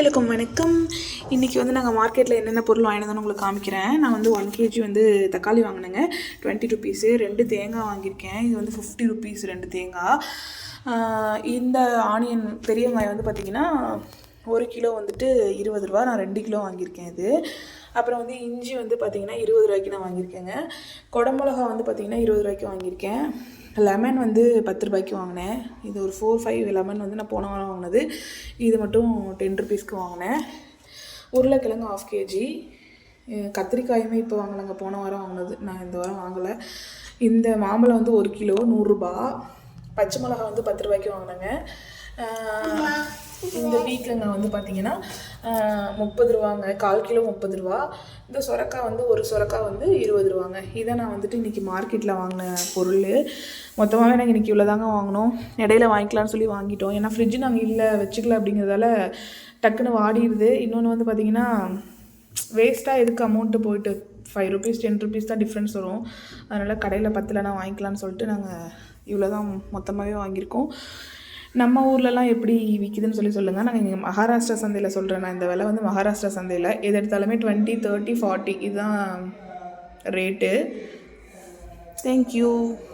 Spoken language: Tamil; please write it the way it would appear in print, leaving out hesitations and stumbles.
எல்லாருக்கும் வணக்கம். இன்றைக்கி வந்து நாங்கள் மார்க்கெட்டில் என்னென்ன பொருள் வாங்கினதுன்னு உங்களுக்கு காமிக்கிறேன். நான் வந்து 1 kg வந்து தக்காளி வாங்கினேங்க, 20 ருபீஸு. 2 தேங்காய் வாங்கியிருக்கேன், இது வந்து 50 ருபீஸ் 2 தேங்காய். இந்த ஆனியன் பெரிய வெங்காயம் வந்து பார்த்திங்கன்னா 1 கிலோ வந்துட்டு 20 ரூபா. நான் 2 கிலோ வாங்கியிருக்கேன் இது. அப்புறம் வந்து இஞ்சி வந்து பார்த்திங்கன்னா 20 ரூபாய்க்கு நான் வாங்கியிருக்கேங்க. குடமிளகா வந்து பார்த்திங்கன்னா 20 ரூபாய்க்கு வாங்கியிருக்கேன். லெமன் வந்து 10 ரூபாய்க்கு வாங்கினேன். இது ஒரு 4-5 லெமன் வந்து நான் போன வாரம் வாங்கினது. இது மட்டும் 10 ருபீஸ்க்கு வாங்கினேன். உருளைக்கிழங்கு 1/2 kg. கத்திரிக்காயுமே இப்போ வாங்கினாங்க, போன வாரம் வாங்கினது, நான் இந்த வாரம் வாங்கலை. இந்த மாம்பழம் வந்து 1 கிலோ 100 ரூபா. பச்சை மிளகா வந்து 10 ரூபாய்க்கு வாங்கினாங்க. இந்த பீக்கங்காய் வந்து பார்த்திங்கன்னா 30 ரூபாங்க, 1/4 கிலோ 30 ரூபா. இந்த சுரக்காய் வந்து ஒரு சுரக்காய் வந்து 20 ரூபாங்க. இதை நான் வந்துட்டு இன்றைக்கி மார்க்கெட்டில் வாங்கின பொருள். மொத்தமாகவே நாங்கள் இன்றைக்கி இவ்வளோ தாங்க வாங்கினோம். இடையில வாங்கிக்கலான்னு சொல்லி வாங்கிட்டோம். ஏன்னா ஃப்ரிட்ஜு நாங்கள் இல்லை வச்சுக்கல அப்படிங்கிறதால டக்குன்னு வாடிடுது. இன்னொன்று வந்து பார்த்திங்கன்னா வேஸ்ட்டாக எதுக்கு அமௌண்ட்டு போயிட்டு 5 ருபீஸ் 10 ருபீஸ் தான் டிஃப்ரென்ஸ் வரும். அதனால் கடையில் 10லனா வாங்கிக்கலான்னு சொல்லிட்டு நாங்கள் இவ்வளோ தான் மொத்தமாகவே வாங்கியிருக்கோம். நம்ம ஊர்லலாம் எப்படி விற்கிதுன்னு சொல்லுங்கள். நாங்கள் இங்கே மகாராஷ்டிரா சந்தையில் சொல்கிறேன். நான் இந்த விலை வந்து மகாராஷ்டிரா சந்தையில் எது எடுத்தாலுமே 20, 30, 40 இதுதான் ரேட்டு. தேங்க்யூ.